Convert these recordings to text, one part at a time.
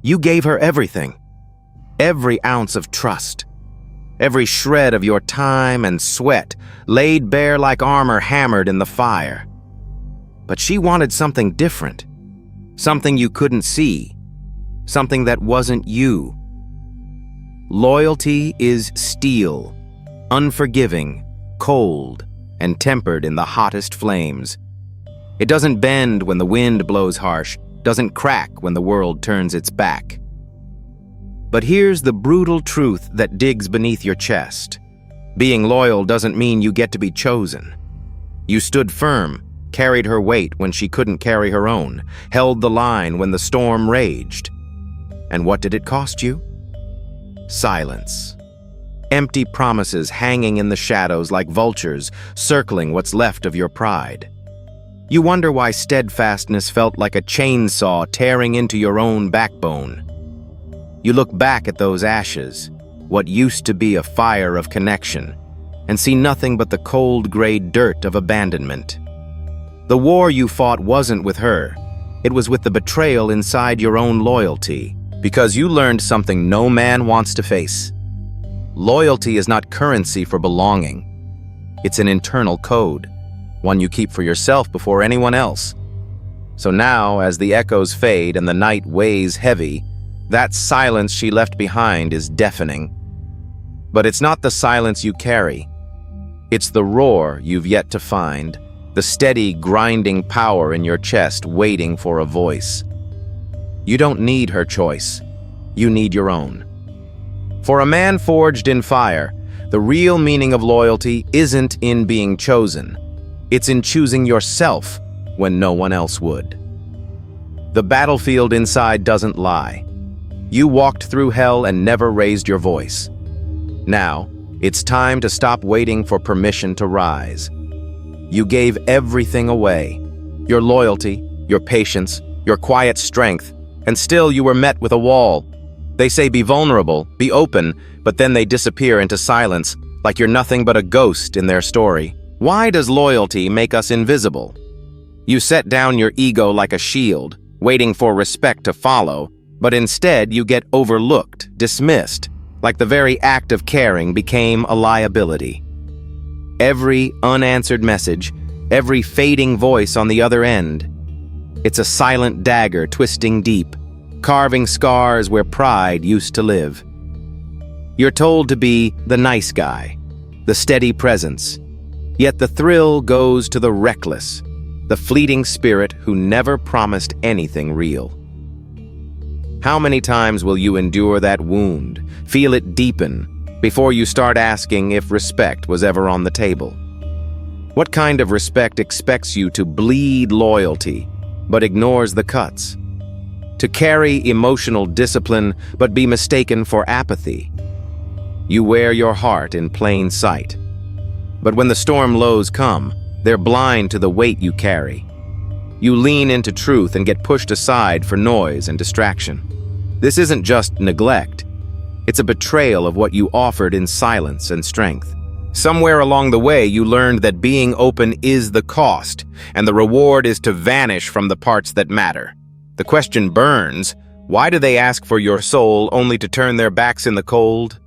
You gave her everything, every ounce of trust, every shred of your time and sweat laid bare like armor hammered in the fire. But she wanted something different, something you couldn't see, something that wasn't you. Loyalty is steel, unforgiving, cold, and tempered in the hottest flames. It doesn't bend when the wind blows harsh, doesn't crack when the world turns its back. But here's the brutal truth that digs beneath your chest. Being loyal doesn't mean you get to be chosen. You stood firm, carried her weight when she couldn't carry her own, held the line when the storm raged. And what did it cost you? Silence. Empty promises hanging in the shadows like vultures, circling what's left of your pride. You wonder why steadfastness felt like a chainsaw tearing into your own backbone. You look back at those ashes, what used to be a fire of connection, and see nothing but the cold gray dirt of abandonment. The war you fought wasn't with her, it was with the betrayal inside your own loyalty, because you learned something no man wants to face. Loyalty is not currency for belonging. It's an internal code, one you keep for yourself before anyone else. So now, as the echoes fade and the night weighs heavy, that silence she left behind is deafening. But it's not the silence you carry. It's the roar you've yet to find, the steady, grinding power in your chest waiting for a voice. You don't need her choice. You need your own. For a man forged in fire, the real meaning of loyalty isn't in being chosen. It's in choosing yourself when no one else would. The battlefield inside doesn't lie. You walked through hell and never raised your voice. Now, it's time to stop waiting for permission to rise. You gave everything away. Your loyalty, your patience, your quiet strength, and still you were met with a wall. They say be vulnerable, be open, but then they disappear into silence, like you're nothing but a ghost in their story. Why does loyalty make us invisible? You set down your ego like a shield, waiting for respect to follow, but instead you get overlooked, dismissed, like the very act of caring became a liability. Every unanswered message, every fading voice on the other end, it's a silent dagger twisting deep, carving scars where pride used to live. You're told to be the nice guy, the steady presence, yet the thrill goes to the reckless, the fleeting spirit who never promised anything real. How many times will you endure that wound, feel it deepen, before you start asking if respect was ever on the table? What kind of respect expects you to bleed loyalty, but ignores the cuts? To carry emotional discipline, but be mistaken for apathy? You wear your heart in plain sight. But when the storm lows come, they're blind to the weight you carry. You lean into truth and get pushed aside for noise and distraction. This isn't just neglect. It's a betrayal of what you offered in silence and strength. Somewhere along the way, you learned that being open is the cost, and the reward is to vanish from the parts that matter. The question burns, why do they ask for your soul only to turn their backs in the cold?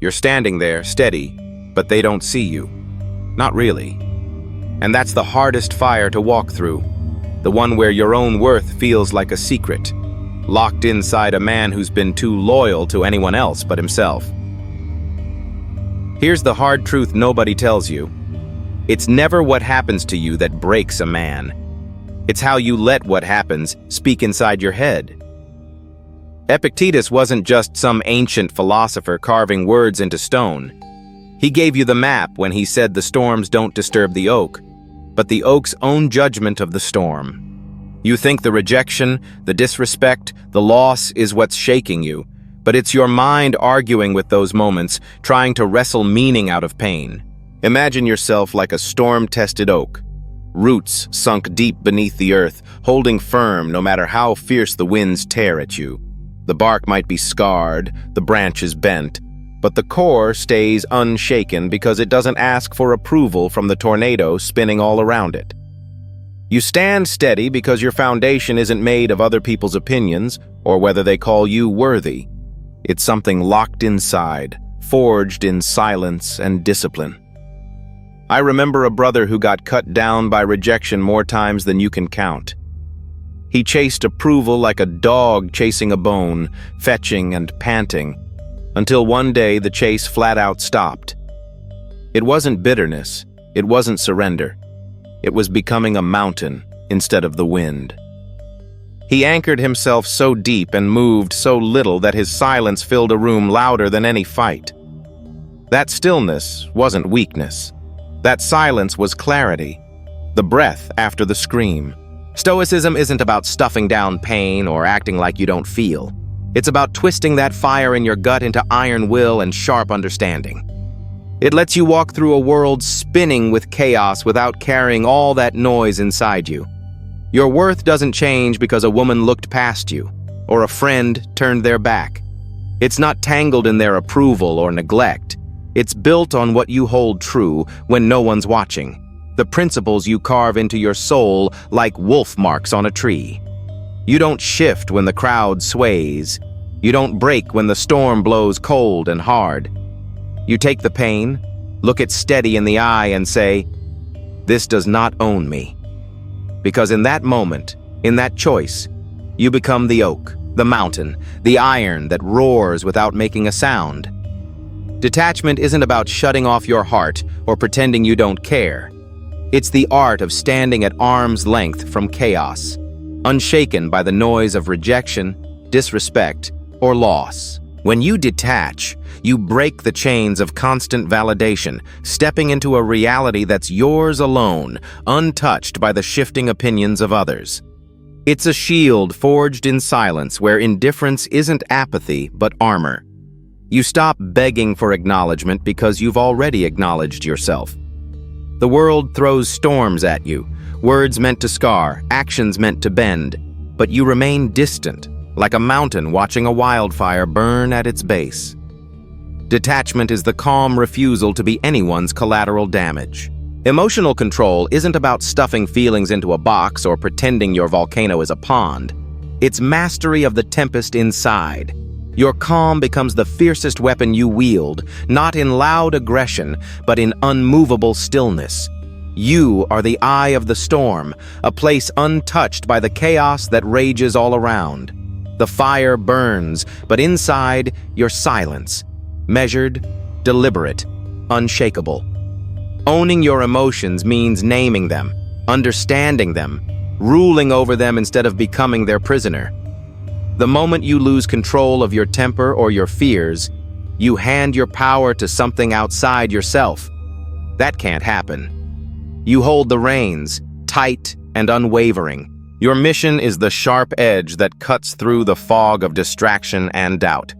You're standing there, steady, but they don't see you. Not really. And that's the hardest fire to walk through, the one where your own worth feels like a secret, locked inside a man who's been too loyal to anyone else but himself. Here's the hard truth nobody tells you. It's never what happens to you that breaks a man. It's how you let what happens speak inside your head. Epictetus wasn't just some ancient philosopher carving words into stone. He gave you the map when he said the storms don't disturb the oak, but the oak's own judgment of the storm. You think the rejection, the disrespect, the loss is what's shaking you, but it's your mind arguing with those moments, trying to wrestle meaning out of pain. Imagine yourself like a storm-tested oak, roots sunk deep beneath the earth, holding firm no matter how fierce the winds tear at you. The bark might be scarred, the branches bent, but the core stays unshaken because it doesn't ask for approval from the tornado spinning all around it. You stand steady because your foundation isn't made of other people's opinions or whether they call you worthy. It's something locked inside, forged in silence and discipline. I remember a brother who got cut down by rejection more times than you can count. He chased approval like a dog chasing a bone, fetching and panting, until one day the chase flat out stopped. It wasn't bitterness, it wasn't surrender. It was becoming a mountain instead of the wind. He anchored himself so deep and moved so little that his silence filled a room louder than any fight. That stillness wasn't weakness. That silence was clarity, the breath after the scream. Stoicism isn't about stuffing down pain or acting like you don't feel. It's about twisting that fire in your gut into iron will and sharp understanding. It lets you walk through a world spinning with chaos without carrying all that noise inside you. Your worth doesn't change because a woman looked past you, or a friend turned their back. It's not tangled in their approval or neglect. It's built on what you hold true when no one's watching, the principles you carve into your soul like wolf marks on a tree. You don't shift when the crowd sways. You don't break when the storm blows cold and hard. You take the pain, look it steady in the eye and say, "This does not own me." Because in that moment, in that choice, you become the oak, the mountain, the iron that roars without making a sound. Detachment isn't about shutting off your heart or pretending you don't care. It's the art of standing at arm's length from chaos, unshaken by the noise of rejection, disrespect, or loss. When you detach, you break the chains of constant validation, stepping into a reality that's yours alone, untouched by the shifting opinions of others. It's a shield forged in silence where indifference isn't apathy but armor. You stop begging for acknowledgement because you've already acknowledged yourself. The world throws storms at you, words meant to scar, actions meant to bend, but you remain distant, like a mountain watching a wildfire burn at its base. Detachment is the calm refusal to be anyone's collateral damage. Emotional control isn't about stuffing feelings into a box or pretending your volcano is a pond. It's mastery of the tempest inside. Your calm becomes the fiercest weapon you wield, not in loud aggression, but in unmovable stillness. You are the eye of the storm, a place untouched by the chaos that rages all around. The fire burns, but inside, you're silence. Measured, deliberate, unshakable. Owning your emotions means naming them, understanding them, ruling over them instead of becoming their prisoner. The moment you lose control of your temper or your fears, you hand your power to something outside yourself. That can't happen. You hold the reins, tight and unwavering. Your mission is the sharp edge that cuts through the fog of distraction and doubt.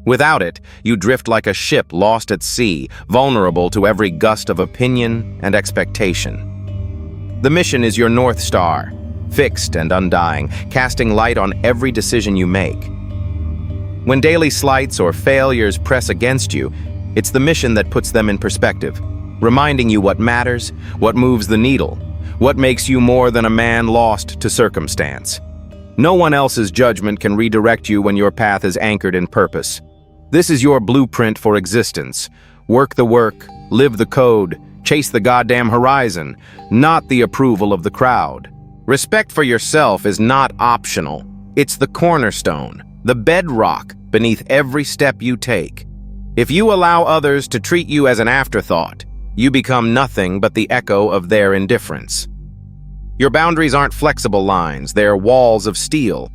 Without it, you drift like a ship lost at sea, vulnerable to every gust of opinion and expectation. The mission is your North Star, fixed and undying, casting light on every decision you make. When daily slights or failures press against you, it's the mission that puts them in perspective, reminding you what matters, what moves the needle, what makes you more than a man lost to circumstance. No one else's judgment can redirect you when your path is anchored in purpose. This is your blueprint for existence. Work the work, live the code, chase the goddamn horizon, not the approval of the crowd. Respect for yourself is not optional. It's the cornerstone, the bedrock beneath every step you take. If you allow others to treat you as an afterthought, you become nothing but the echo of their indifference. Your boundaries aren't flexible lines, they're walls of steel.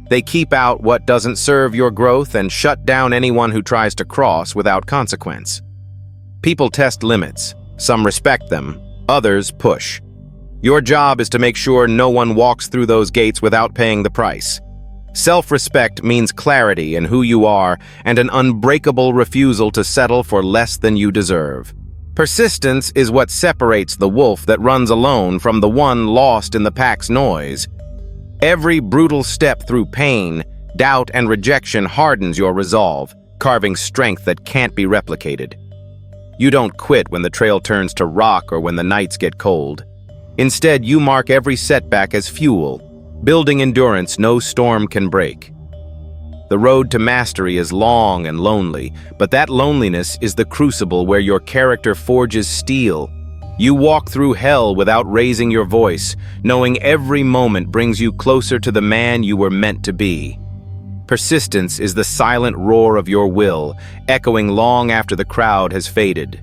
They keep out what doesn't serve your growth and shut down anyone who tries to cross without consequence. People test limits. Some respect them, others push. Your job is to make sure no one walks through those gates without paying the price. Self-respect means clarity in who you are and an unbreakable refusal to settle for less than you deserve. Persistence is what separates the wolf that runs alone from the one lost in the pack's noise. Every brutal step through pain, doubt, and rejection hardens your resolve, carving strength that can't be replicated. You don't quit when the trail turns to rock or when the nights get cold. Instead, you mark every setback as fuel, building endurance no storm can break. The road to mastery is long and lonely, but that loneliness is the crucible where your character forges steel. You walk through hell without raising your voice, knowing every moment brings you closer to the man you were meant to be. Persistence is the silent roar of your will, echoing long after the crowd has faded.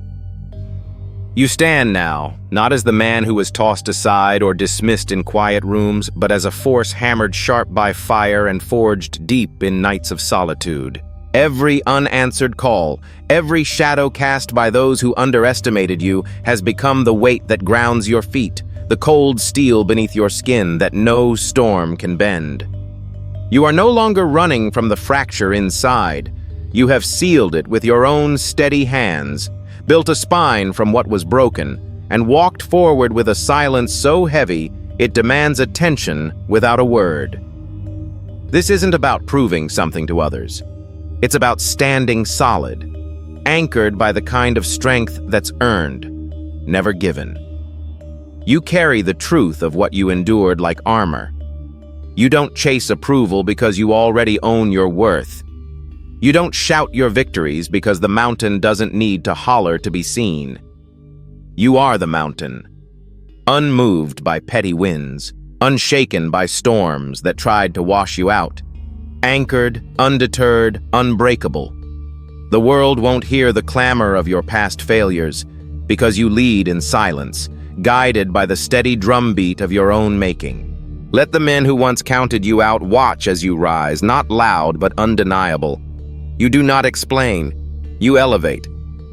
You stand now, not as the man who was tossed aside or dismissed in quiet rooms, but as a force hammered sharp by fire and forged deep in nights of solitude. Every unanswered call, every shadow cast by those who underestimated you has become the weight that grounds your feet, the cold steel beneath your skin that no storm can bend. You are no longer running from the fracture inside. You have sealed it with your own steady hands, built a spine from what was broken, and walked forward with a silence so heavy it demands attention without a word. This isn't about proving something to others. It's about standing solid, anchored by the kind of strength that's earned, never given. You carry the truth of what you endured like armor. You don't chase approval because you already own your worth. You don't shout your victories because the mountain doesn't need to holler to be seen. You are the mountain, unmoved by petty winds, unshaken by storms that tried to wash you out, anchored, undeterred, unbreakable. The world won't hear the clamor of your past failures because you lead in silence, guided by the steady drumbeat of your own making. Let the men who once counted you out watch as you rise, not loud but undeniable. You do not explain, you elevate.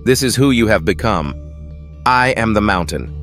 This is who you have become. I am the mountain,